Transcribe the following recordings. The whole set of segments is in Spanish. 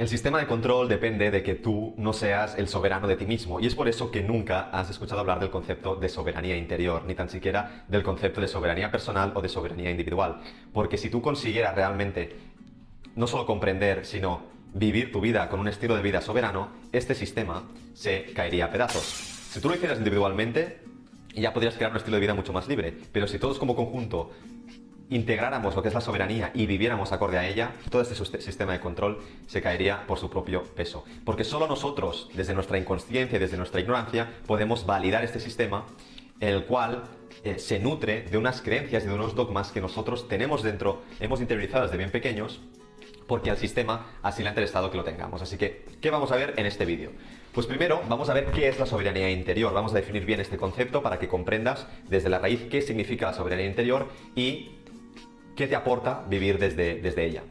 El sistema de control depende de que tú no seas el soberano de ti mismo, y es por eso que nunca has escuchado hablar del concepto de soberanía interior, ni tan siquiera del concepto de soberanía personal o de soberanía individual. Porque si tú consiguieras realmente no solo comprender, sino vivir tu vida con un estilo de vida soberano, este sistema se caería a pedazos. Si tú lo hicieras individualmente, ya podrías crear un estilo de vida mucho más libre, pero si todos como conjunto integráramos lo que es la soberanía y viviéramos acorde a ella, todo este sistema de control se caería por su propio peso. Porque solo nosotros, desde nuestra inconsciencia y desde nuestra ignorancia, podemos validar este sistema, el cual se nutre de unas creencias y de unos dogmas que nosotros tenemos dentro, hemos interiorizado desde bien pequeños, porque al sistema así le ha interesado que lo tengamos. Así que, ¿qué vamos a ver en este vídeo? Pues primero vamos a ver qué es la soberanía interior. Vamos a definir bien este concepto para que comprendas desde la raíz qué significa la soberanía interior y qué te aporta vivir desde ella.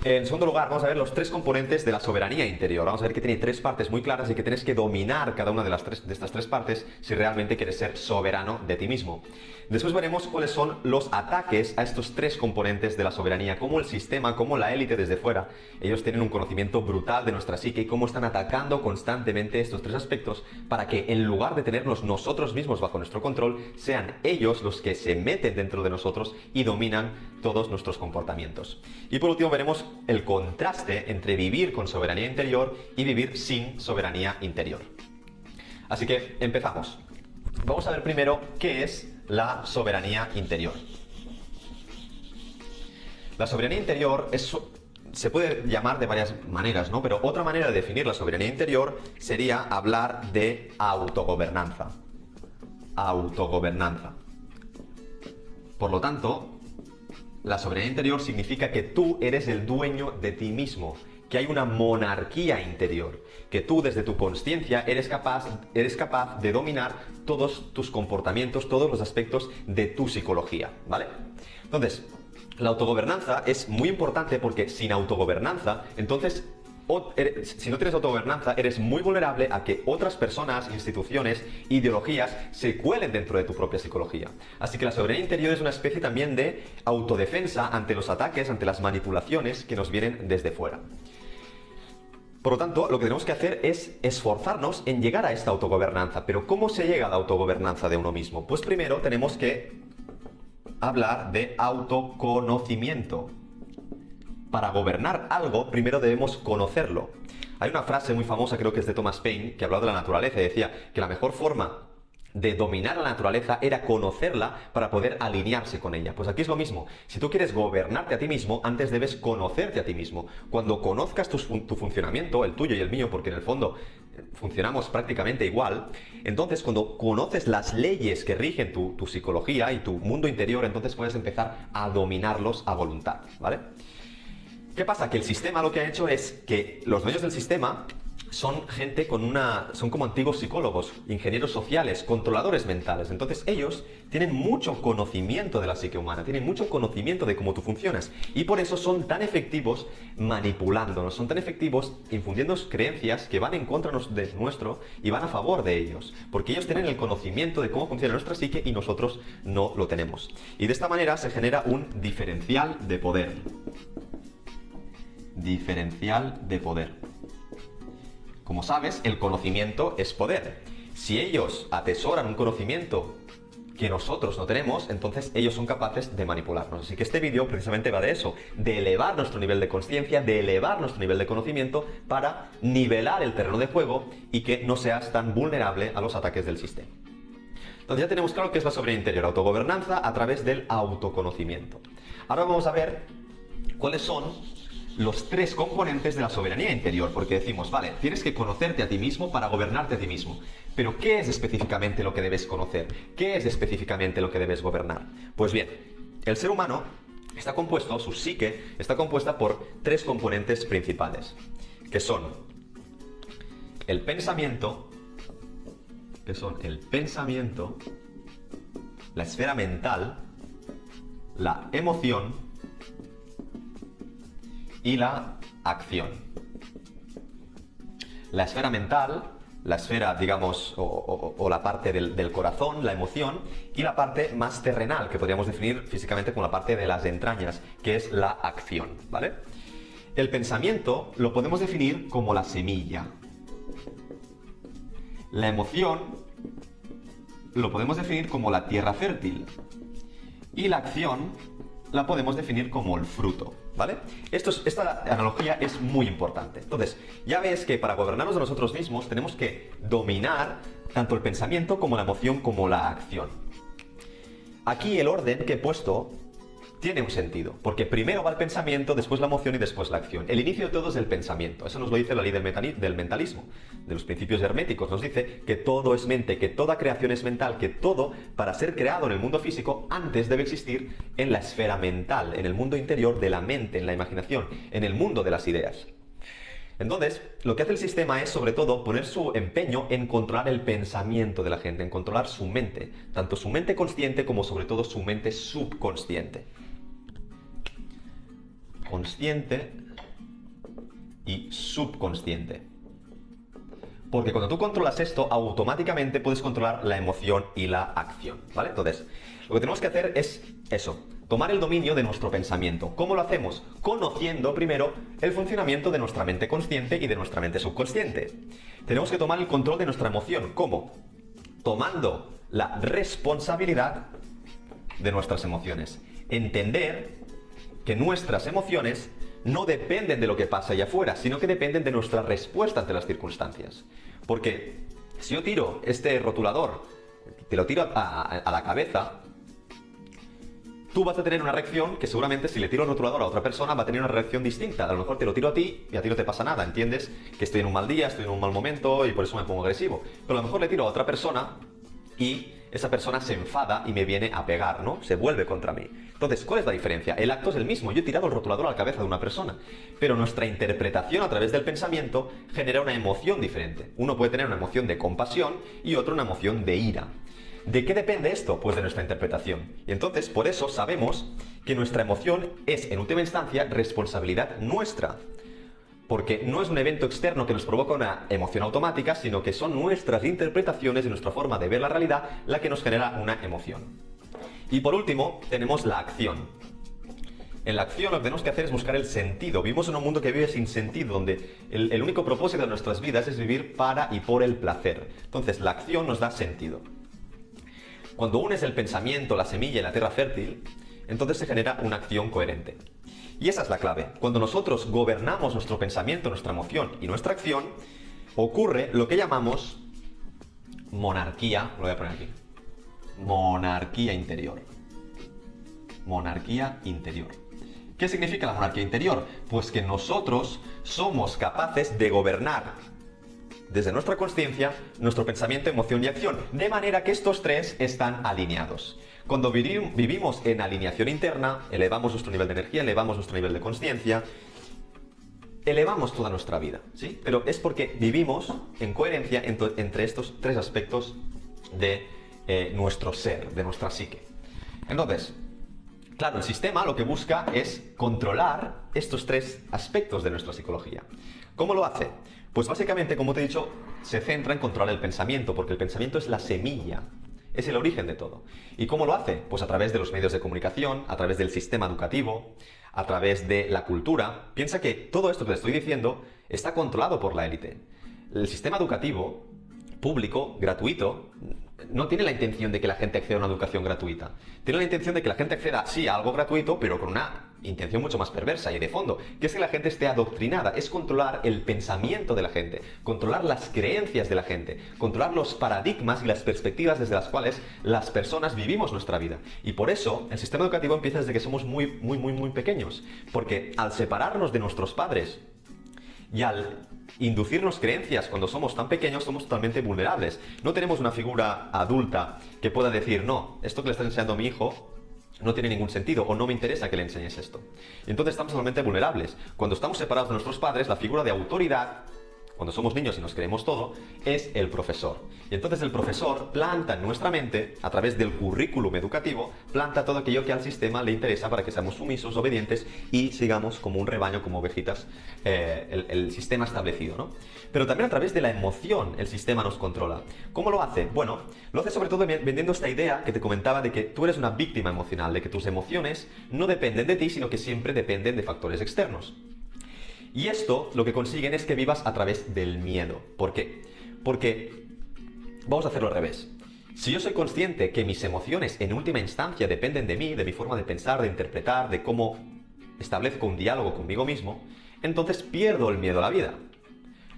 En segundo lugar, vamos a ver los tres componentes de la soberanía interior. Vamos a ver que tiene tres partes muy claras y que tienes que dominar cada una de estas tres partes si realmente quieres ser soberano de ti mismo. Después veremos cuáles son los ataques a estos tres componentes de la soberanía, cómo el sistema, cómo la élite desde fuera, ellos tienen un conocimiento brutal de nuestra psique y cómo están atacando constantemente estos tres aspectos para que en lugar de tenernos nosotros mismos bajo nuestro control, sean ellos los que se meten dentro de nosotros y dominan todos nuestros comportamientos. Y por último veremos el contraste entre vivir con soberanía interior y vivir sin soberanía interior. Así que empezamos. Vamos a ver primero qué es la soberanía interior. La soberanía interior se puede llamar de varias maneras, ¿no? Pero otra manera de definir la soberanía interior sería hablar de autogobernanza. Autogobernanza. Por lo tanto, la soberanía interior significa que tú eres el dueño de ti mismo, que hay una monarquía interior, que tú desde tu consciencia eres capaz de dominar todos tus comportamientos, todos los aspectos de tu psicología, ¿vale? Entonces, la autogobernanza es muy importante porque sin autogobernanza, entonces, si no tienes autogobernanza, eres muy vulnerable a que otras personas, instituciones, ideologías se cuelen dentro de tu propia psicología. Así que la soberanía interior es una especie también de autodefensa ante los ataques, ante las manipulaciones que nos vienen desde fuera. Por lo tanto, lo que tenemos que hacer es esforzarnos en llegar a esta autogobernanza. Pero ¿cómo se llega a la autogobernanza de uno mismo? Pues primero tenemos que hablar de autoconocimiento. Para gobernar algo, primero debemos conocerlo. Hay una frase muy famosa, creo que es de Thomas Paine, que hablaba de la naturaleza y decía que la mejor forma de dominar la naturaleza era conocerla para poder alinearse con ella. Pues aquí es lo mismo. Si tú quieres gobernarte a ti mismo, antes debes conocerte a ti mismo. Cuando conozcas tu funcionamiento, el tuyo y el mío, porque en el fondo funcionamos prácticamente igual, entonces cuando conoces las leyes que rigen tu psicología y tu mundo interior, entonces puedes empezar a dominarlos a voluntad, ¿vale? ¿Qué pasa? Que el sistema lo que ha hecho es que los dueños del sistema son gente son como antiguos psicólogos, ingenieros sociales, controladores mentales. Entonces ellos tienen mucho conocimiento de la psique humana, tienen mucho conocimiento de cómo tú funcionas. Y por eso son tan efectivos manipulándonos, son tan efectivos infundiendo creencias que van en contra de nuestro y van a favor de ellos. Porque ellos tienen el conocimiento de cómo funciona nuestra psique y nosotros no lo tenemos. Y de esta manera se genera un diferencial de poder. Diferencial de poder. Como sabes, el conocimiento es poder. Si ellos atesoran un conocimiento que nosotros no tenemos, entonces ellos son capaces de manipularnos. Así que este vídeo precisamente va de eso, de elevar nuestro nivel de conciencia, de elevar nuestro nivel de conocimiento para nivelar el terreno de juego y que no seas tan vulnerable a los ataques del sistema. Entonces ya tenemos claro qué es la soberanía interior, autogobernanza a través del autoconocimiento. Ahora vamos a ver cuáles son los tres componentes de la soberanía interior, porque decimos, vale, tienes que conocerte a ti mismo para gobernarte a ti mismo. Pero ¿qué es específicamente lo que debes conocer? ¿Qué es específicamente lo que debes gobernar? Pues bien, el ser humano está compuesto, su psique está compuesta por tres componentes principales, que son el pensamiento, la esfera mental, la emoción y la acción. La esfera mental, la esfera, digamos, o la parte del corazón, la emoción, y la parte más terrenal, que podríamos definir físicamente como la parte de las entrañas, que es la acción, ¿vale? El pensamiento lo podemos definir como la semilla. La emoción lo podemos definir como la tierra fértil. Y la acción la podemos definir como el fruto, ¿vale? Esta analogía es muy importante. Entonces, ya ves que para gobernarnos de nosotros mismos tenemos que dominar tanto el pensamiento como la emoción como la acción. Aquí el orden que he puesto tiene un sentido, porque primero va el pensamiento, después la emoción y después la acción. El inicio de todo es el pensamiento. Eso nos lo dice la ley del mentalismo, de los principios herméticos. Nos dice que todo es mente, que toda creación es mental, que todo, para ser creado en el mundo físico, antes debe existir en la esfera mental, en el mundo interior de la mente, en la imaginación, en el mundo de las ideas. Entonces, lo que hace el sistema es, sobre todo, poner su empeño en controlar el pensamiento de la gente, en controlar su mente, tanto su mente consciente como, sobre todo, su mente subconsciente. Consciente y subconsciente. Porque cuando tú controlas esto, automáticamente puedes controlar la emoción y la acción, ¿vale? Entonces, lo que tenemos que hacer es eso, tomar el dominio de nuestro pensamiento. ¿Cómo lo hacemos? Conociendo primero el funcionamiento de nuestra mente consciente y de nuestra mente subconsciente. Tenemos que tomar el control de nuestra emoción. ¿Cómo? Tomando la responsabilidad de nuestras emociones. Entender que nuestras emociones no dependen de lo que pasa allá afuera, sino que dependen de nuestra respuesta ante las circunstancias. Porque si yo tiro este rotulador, te lo tiro a la cabeza, tú vas a tener una reacción que seguramente si le tiro el rotulador a otra persona va a tener una reacción distinta. A lo mejor te lo tiro a ti y a ti no te pasa nada, ¿entiendes? Que estoy en un mal día, estoy en un mal momento y por eso me pongo agresivo. Pero a lo mejor le tiro a otra persona y esa persona se enfada y me viene a pegar, ¿no? Se vuelve contra mí. Entonces, ¿cuál es la diferencia? El acto es el mismo. Yo he tirado el rotulador a la cabeza de una persona, pero nuestra interpretación a través del pensamiento genera una emoción diferente. Uno puede tener una emoción de compasión y otro una emoción de ira. ¿De qué depende esto? Pues de nuestra interpretación. Y entonces, por eso sabemos que nuestra emoción es, en última instancia, responsabilidad nuestra. Porque no es un evento externo que nos provoca una emoción automática, sino que son nuestras interpretaciones y nuestra forma de ver la realidad la que nos genera una emoción. Y por último, tenemos la acción. En la acción lo que tenemos que hacer es buscar el sentido. Vivimos en un mundo que vive sin sentido, donde el único propósito de nuestras vidas es vivir para y por el placer. Entonces, la acción nos da sentido. Cuando unes el pensamiento, la semilla y la tierra fértil, entonces se genera una acción coherente. Y esa es la clave. Cuando nosotros gobernamos nuestro pensamiento, nuestra emoción y nuestra acción, ocurre lo que llamamos monarquía, lo voy a poner aquí, monarquía interior. Monarquía interior. ¿Qué significa la monarquía interior? Pues que nosotros somos capaces de gobernar desde nuestra consciencia, nuestro pensamiento, emoción y acción, de manera que estos tres están alineados. Cuando vivimos en alineación interna, elevamos nuestro nivel de energía, elevamos nuestro nivel de consciencia, elevamos toda nuestra vida, ¿sí? Pero es porque vivimos en coherencia entre estos tres aspectos de nuestro ser, de nuestra psique. Entonces, claro, el sistema lo que busca es controlar estos tres aspectos de nuestra psicología. ¿Cómo lo hace? Pues básicamente, como te he dicho, se centra en controlar el pensamiento, porque el pensamiento es la semilla, es el origen de todo. ¿Y cómo lo hace? Pues a través de los medios de comunicación, a través del sistema educativo, a través de la cultura. Piensa que todo esto que te estoy diciendo está controlado por la élite. El sistema educativo público, gratuito, no tiene la intención de que la gente acceda a una educación gratuita. Tiene la intención de que la gente acceda, sí, a algo gratuito, pero con una intención mucho más perversa y de fondo, que es que la gente esté adoctrinada, es controlar el pensamiento de la gente, controlar las creencias de la gente, controlar los paradigmas y las perspectivas desde las cuales las personas vivimos nuestra vida. Y por eso el sistema educativo empieza desde que somos muy pequeños, porque al separarnos de nuestros padres y al inducirnos creencias cuando somos tan pequeños, somos totalmente vulnerables. No tenemos una figura adulta que pueda decir, no, esto que le estás enseñando a mi hijo no tiene ningún sentido o no me interesa que le enseñes esto. Y entonces estamos totalmente vulnerables. Cuando estamos separados de nuestros padres, la figura de autoridad, cuando somos niños y nos creemos todo, es el profesor. Y entonces el profesor planta en nuestra mente, a través del currículum educativo, planta todo aquello que al sistema le interesa para que seamos sumisos, obedientes y sigamos como un rebaño, como ovejitas, el sistema establecido, ¿no? Pero también a través de la emoción el sistema nos controla. ¿Cómo lo hace? Bueno, lo hace sobre todo vendiendo esta idea que te comentaba de que tú eres una víctima emocional, de que tus emociones no dependen de ti, sino que siempre dependen de factores externos. Y esto lo que consiguen es que vivas a través del miedo. ¿Por qué? Porque vamos a hacerlo al revés. Si yo soy consciente que mis emociones en última instancia dependen de mí, de mi forma de pensar, de interpretar, de cómo establezco un diálogo conmigo mismo, entonces pierdo el miedo a la vida.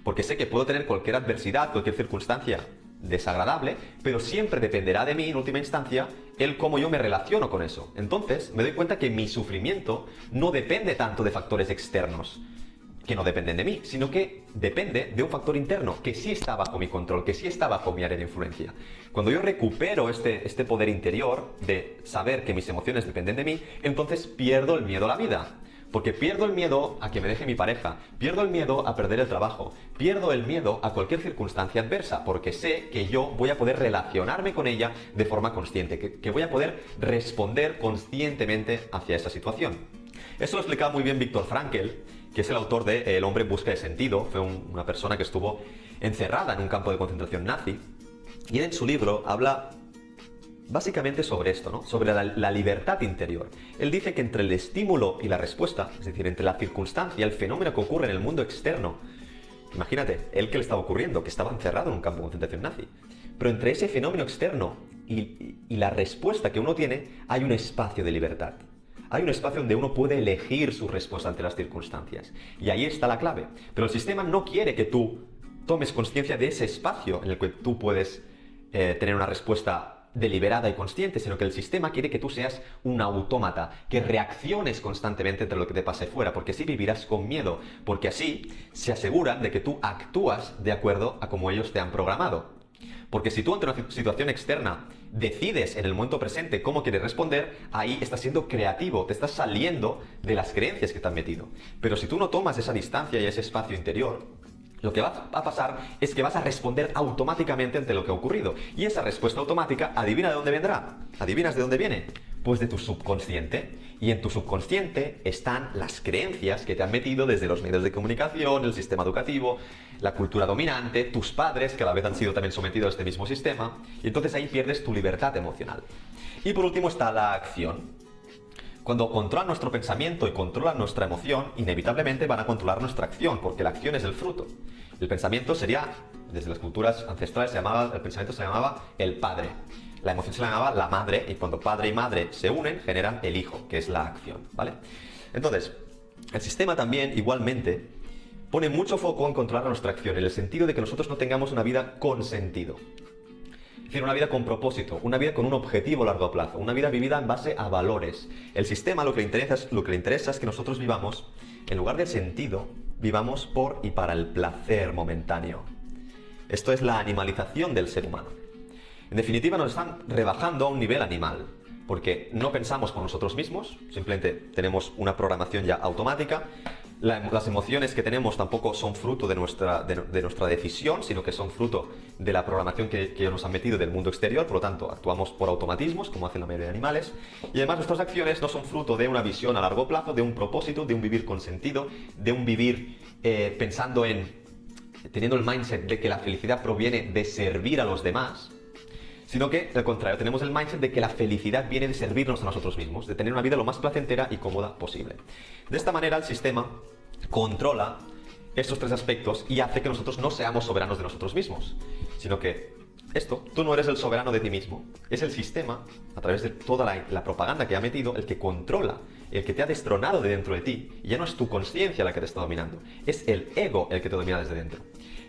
Porque sé que puedo tener cualquier adversidad, cualquier circunstancia desagradable, pero siempre dependerá de mí en última instancia el cómo yo me relaciono con eso. Entonces me doy cuenta que mi sufrimiento no depende tanto de factores externos, que no dependen de mí, sino que depende de un factor interno que sí está bajo mi control, que sí está bajo mi área de influencia. Cuando yo recupero este poder interior de saber que mis emociones dependen de mí, entonces pierdo el miedo a la vida. Porque pierdo el miedo a que me deje mi pareja, pierdo el miedo a perder el trabajo, pierdo el miedo a cualquier circunstancia adversa, porque sé que yo voy a poder relacionarme con ella de forma consciente, que voy a poder responder conscientemente hacia esa situación. Eso lo explicaba muy bien Viktor Frankl, que es el autor de El hombre en busca de sentido. Fue una persona que estuvo encerrada en un campo de concentración nazi, y él en su libro habla básicamente sobre esto, ¿no? Sobre la libertad interior. Él dice que entre el estímulo y la respuesta, es decir, entre la circunstancia, el fenómeno que ocurre en el mundo externo, imagínate, él que le estaba ocurriendo, que estaba encerrado en un campo de concentración nazi, pero entre ese fenómeno externo y la respuesta que uno tiene, hay un espacio de libertad. Hay un espacio donde uno puede elegir su respuesta ante las circunstancias. Y ahí está la clave. Pero el sistema no quiere que tú tomes conciencia de ese espacio en el que tú puedes tener una respuesta deliberada y consciente, sino que el sistema quiere que tú seas un autómata, que reacciones constantemente ante lo que te pase fuera, porque así vivirás con miedo, porque así se aseguran de que tú actúas de acuerdo a como ellos te han programado. Porque si tú ante una situación externa decides en el momento presente cómo quieres responder, ahí estás siendo creativo, te estás saliendo de las creencias que te han metido. Pero si tú no tomas esa distancia y ese espacio interior, lo que va a pasar es que vas a responder automáticamente ante lo que ha ocurrido. Y esa respuesta automática, adivina de dónde vendrá. ¿Adivinas de dónde viene? Pues de tu subconsciente. Y en tu subconsciente están las creencias que te han metido desde los medios de comunicación, el sistema educativo, la cultura dominante, tus padres, que a la vez han sido también sometidos a este mismo sistema. Y entonces ahí pierdes tu libertad emocional. Y por último está la acción. Cuando controlan nuestro pensamiento y controlan nuestra emoción, inevitablemente van a controlar nuestra acción, porque la acción es el fruto. El pensamiento sería, desde las culturas ancestrales, el pensamiento se llamaba el padre. La emoción se llamaba la madre, y cuando padre y madre se unen, generan el hijo, que es la acción, ¿vale? Entonces, el sistema también, igualmente, pone mucho foco en controlar nuestra acción, en el sentido de que nosotros no tengamos una vida con sentido. Es decir, una vida con propósito, una vida con un objetivo a largo plazo, una vida vivida en base a valores. El sistema lo que le interesa es que nosotros vivamos, en lugar del sentido, vivamos por y para el placer momentáneo. Esto es la animalización del ser humano. En definitiva, nos están rebajando a un nivel animal, porque no pensamos por nosotros mismos, simplemente tenemos una programación ya automática. Las emociones que tenemos tampoco son fruto de nuestra decisión, sino que son fruto de la programación que nos han metido del mundo exterior. Por lo tanto, actuamos por automatismos, como hacen la mayoría de animales. Y además nuestras acciones no son fruto de una visión a largo plazo, de un propósito, de un vivir con sentido, de un vivir pensando teniendo el mindset de que la felicidad proviene de servir a los demás, sino que, al contrario, tenemos el mindset de que la felicidad viene de servirnos a nosotros mismos, de tener una vida lo más placentera y cómoda posible. De esta manera, el sistema controla estos tres aspectos y hace que nosotros no seamos soberanos de nosotros mismos, sino que tú no eres el soberano de ti mismo. Es el sistema, a través de toda la propaganda que ha metido, el que controla, el que te ha destronado de dentro de ti. Y ya no es tu conciencia la que te está dominando, es el ego el que te domina desde dentro.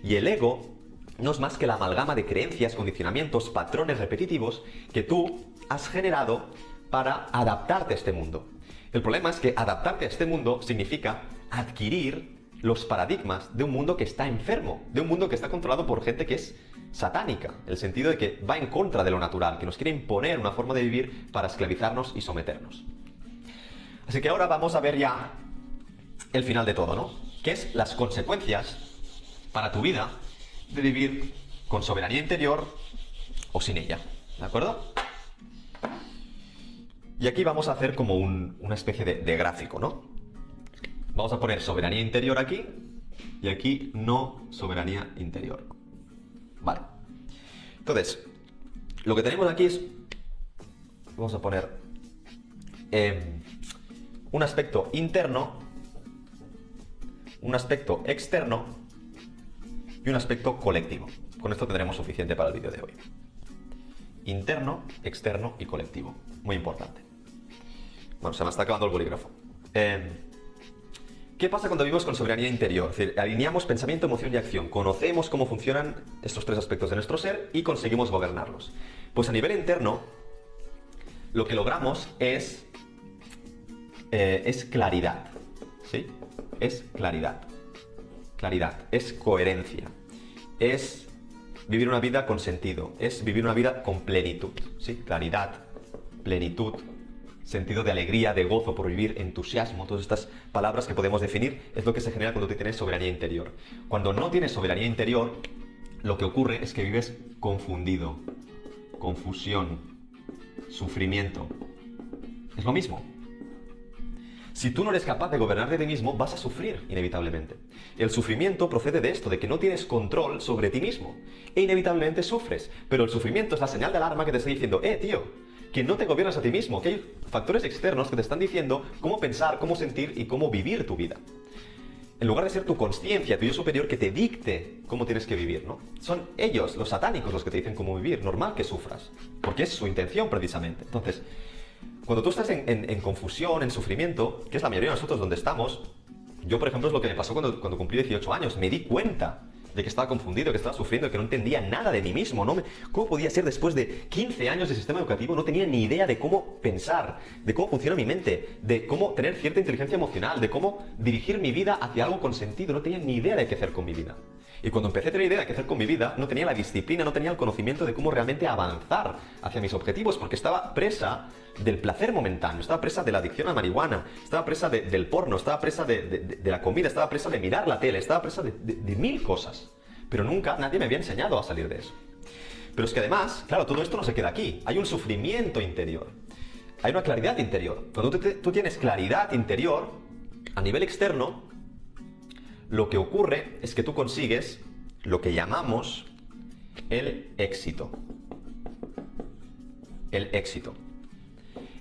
Y el ego no es más que la amalgama de creencias, condicionamientos, patrones repetitivos que tú has generado para adaptarte a este mundo. El problema es que adaptarte a este mundo significa adquirir los paradigmas de un mundo que está enfermo, de un mundo que está controlado por gente que es satánica, en el sentido de que va en contra de lo natural, que nos quiere imponer una forma de vivir para esclavizarnos y someternos. Así que ahora vamos a ver ya el final de todo, ¿no? ¿Qué es las consecuencias para tu vida de vivir con soberanía interior o sin ella? ¿De acuerdo? Y aquí vamos a hacer como una especie de gráfico, ¿no? Vamos a poner soberanía interior aquí y aquí no soberanía interior. Vale. Entonces, lo que tenemos aquí es, vamos a poner un aspecto interno un aspecto externo y un aspecto colectivo. Con esto tendremos suficiente para el vídeo de hoy. Interno, externo y colectivo. Muy importante. Bueno, se me está acabando el bolígrafo. ¿Qué pasa cuando vivimos con soberanía interior? Es decir, alineamos pensamiento, emoción y acción. Conocemos cómo funcionan estos tres aspectos de nuestro ser y conseguimos gobernarlos. Pues a nivel interno, lo que logramos es claridad. ¿Sí? Es claridad. Claridad. Es coherencia. Es vivir una vida con sentido. Es vivir una vida con plenitud. ¿Sí? Claridad, plenitud, sentido de alegría, de gozo por vivir, entusiasmo, todas estas palabras que podemos definir, es lo que se genera cuando tú tienes soberanía interior. Cuando no tienes soberanía interior, lo que ocurre es que vives confundido, confusión, sufrimiento. Es lo mismo. Si tú no eres capaz de gobernarte a ti mismo, vas a sufrir inevitablemente. El sufrimiento procede de esto, de que no tienes control sobre ti mismo. E inevitablemente sufres. Pero el sufrimiento es la señal de alarma que te está diciendo, tío, que no te gobiernas a ti mismo, que hay factores externos que te están diciendo cómo pensar, cómo sentir y cómo vivir tu vida. En lugar de ser tu consciencia, tu yo superior, que te dicte cómo tienes que vivir, ¿no? Son ellos, los satánicos, los que te dicen cómo vivir. Normal que sufras, porque es su intención precisamente. Entonces, cuando tú estás en confusión, en sufrimiento, que es la mayoría de nosotros donde estamos, yo, por ejemplo, es lo que me pasó cuando cumplí 18 años. Me di cuenta de que estaba confundido, que estaba sufriendo, que no entendía nada de mí mismo. ¿Cómo podía ser después de 15 años de sistema educativo? No tenía ni idea de cómo pensar, de cómo funciona mi mente, de cómo tener cierta inteligencia emocional, de cómo dirigir mi vida hacia algo con sentido. No tenía ni idea de qué hacer con mi vida. Y cuando empecé a tener idea de qué hacer con mi vida, no tenía la disciplina, no tenía el conocimiento de cómo realmente avanzar hacia mis objetivos, porque estaba presa del placer momentáneo, estaba presa de la adicción a marihuana, estaba presa del porno, estaba presa de la comida, estaba presa de mirar la tele, estaba presa de mil cosas. Pero nunca nadie me había enseñado a salir de eso. Pero es que además, claro, todo esto no se queda aquí. Hay un sufrimiento interior. Hay una claridad interior. Cuando tú tienes claridad interior, a nivel externo, lo que ocurre es que tú consigues lo que llamamos el éxito. El éxito.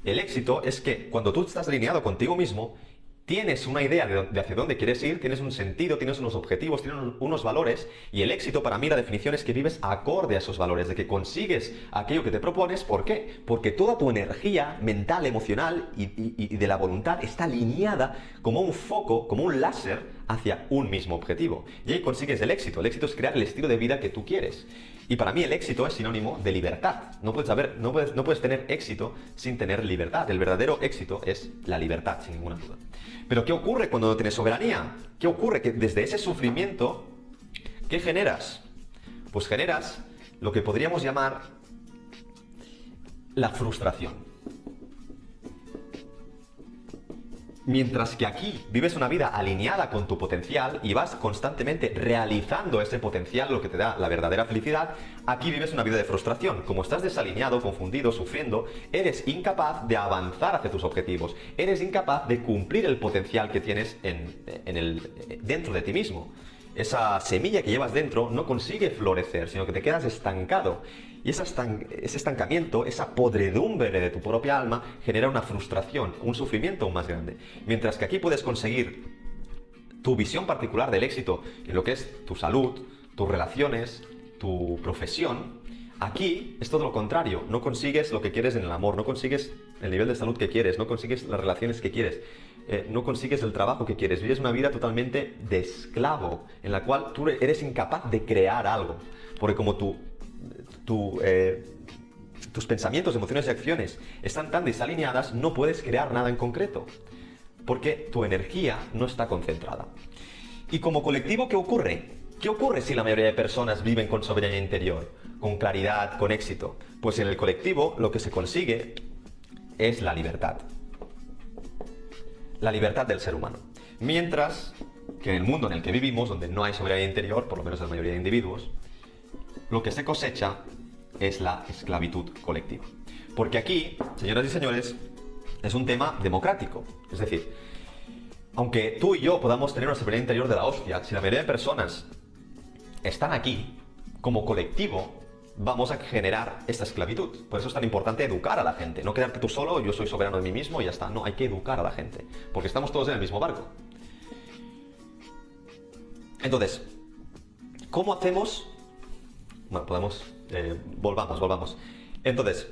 El éxito es que cuando tú estás alineado contigo mismo, tienes una idea de hacia dónde quieres ir, tienes un sentido, tienes unos objetivos, tienes unos valores, y el éxito para mí la definición es que vives acorde a esos valores, de que consigues aquello que te propones. ¿Por qué? Porque toda tu energía mental, emocional y de la voluntad está alineada como un foco, como un láser hacia un mismo objetivo. Y ahí consigues el éxito. El éxito es crear el estilo de vida que tú quieres. Y para mí el éxito es sinónimo de libertad. No puedes tener éxito sin tener libertad. El verdadero éxito es la libertad, sin ninguna duda. Pero ¿qué ocurre cuando no tienes soberanía? ¿Qué ocurre? Que desde ese sufrimiento, ¿qué generas? Pues generas lo que podríamos llamar la frustración. Mientras que aquí vives una vida alineada con tu potencial y vas constantemente realizando ese potencial, lo que te da la verdadera felicidad, aquí vives una vida de frustración. Como estás desalineado, confundido, sufriendo, eres incapaz de avanzar hacia tus objetivos. Eres incapaz de cumplir el potencial que tienes dentro de ti mismo. Esa semilla que llevas dentro no consigue florecer, sino que te quedas estancado. Y ese estancamiento, esa podredumbre de tu propia alma, genera una frustración, un sufrimiento aún más grande. Mientras que aquí puedes conseguir tu visión particular del éxito en lo que es tu salud, tus relaciones, tu profesión, aquí es todo lo contrario. No consigues lo que quieres en el amor, no consigues el nivel de salud que quieres, no consigues las relaciones que quieres, no consigues el trabajo que quieres. Vives una vida totalmente de esclavo, en la cual tú eres incapaz de crear algo. Porque como tus pensamientos, emociones y acciones están tan desalineadas, no puedes crear nada en concreto. Porque tu energía no está concentrada. Y como colectivo, ¿qué ocurre? ¿Qué ocurre si la mayoría de personas viven con soberanía interior, con claridad, con éxito? Pues en el colectivo lo que se consigue es la libertad. La libertad del ser humano. Mientras que en el mundo en el que vivimos, donde no hay soberanía interior, por lo menos en la mayoría de individuos, lo que se cosecha es la esclavitud colectiva. Porque aquí, señoras y señores, es un tema democrático. Es decir, aunque tú y yo podamos tener una soberanía interior de la hostia, si la mayoría de personas están aquí, como colectivo, vamos a generar esta esclavitud. Por eso es tan importante educar a la gente. No quedarte tú solo, yo soy soberano de mí mismo y ya está. No, hay que educar a la gente. Porque estamos todos en el mismo barco. Entonces, ¿cómo hacemos? Bueno, volvamos. Entonces,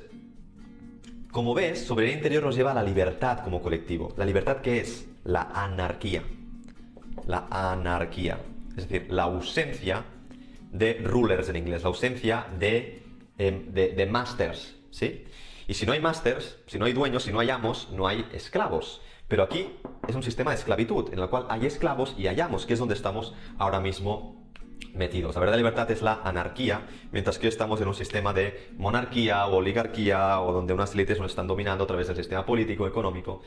como ves, soberanía interior nos lleva a la libertad como colectivo. ¿La libertad qué es? La anarquía. La anarquía. Es decir, la ausencia de rulers en inglés, la ausencia de masters, ¿sí? Y si no hay masters, si no hay dueños, si no hay amos, no hay esclavos. Pero aquí es un sistema de esclavitud, en el cual hay esclavos y hay amos, que es donde estamos ahora mismo metidos. La verdadera libertad es la anarquía, mientras que estamos en un sistema de monarquía o oligarquía, o donde unas élites nos están dominando a través del sistema político, económico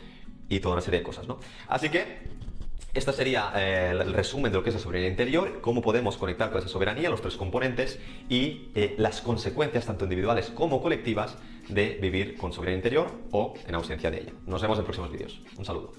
y toda una serie de cosas, ¿no? Así que este sería el resumen de lo que es la soberanía interior, cómo podemos conectar con esa soberanía, los tres componentes y las consecuencias, tanto individuales como colectivas, de vivir con soberanía interior o en ausencia de ella. Nos vemos en próximos vídeos. Un saludo.